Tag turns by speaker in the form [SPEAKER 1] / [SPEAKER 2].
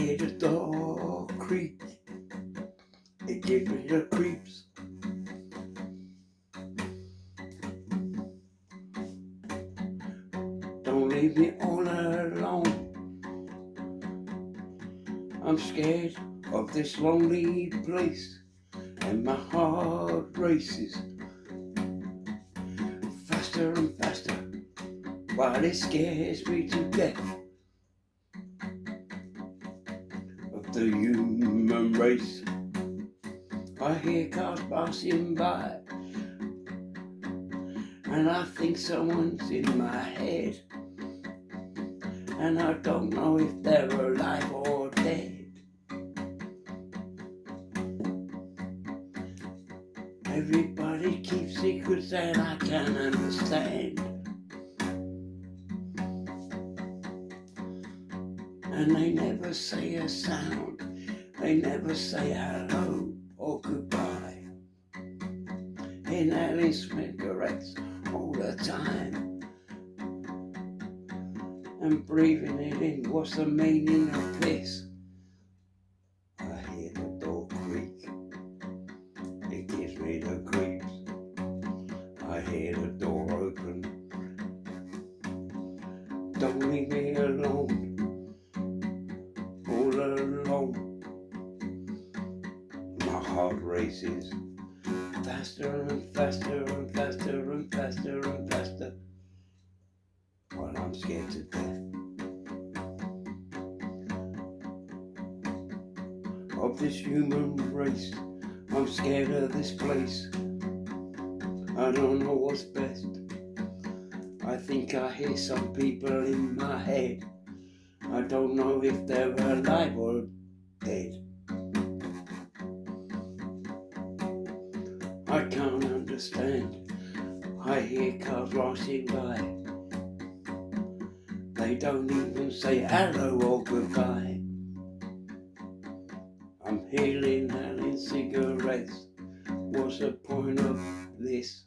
[SPEAKER 1] hear the door creak. It gives me the creeps. Don't leave me all alone. I'm scared of this lonely place, and my heart races faster and faster, while it scares me to death of the human race. I hear cars passing by, and I think someone's in my head, and I don't know if they're alive or dead. Everybody keeps secrets that I can't understand, and they never say a sound. They never say hello or goodbye. Inhaling cigarettes all the time, and breathing it in. What's the meaning of this? I hear the door creak. It gives me the creeps. I hear the door open. Don't leave me alone, all alone. My heart races faster and faster and faster and faster and faster, while I'm scared to death of this human race. I'm scared of this place. I don't know what's best. I think I hear some people in my head. I don't know if they're alive or dead. I can't understand. I hear cars rushing by. They don't even say hello or goodbye. I'm inhaling cigarettes. What's the point of this?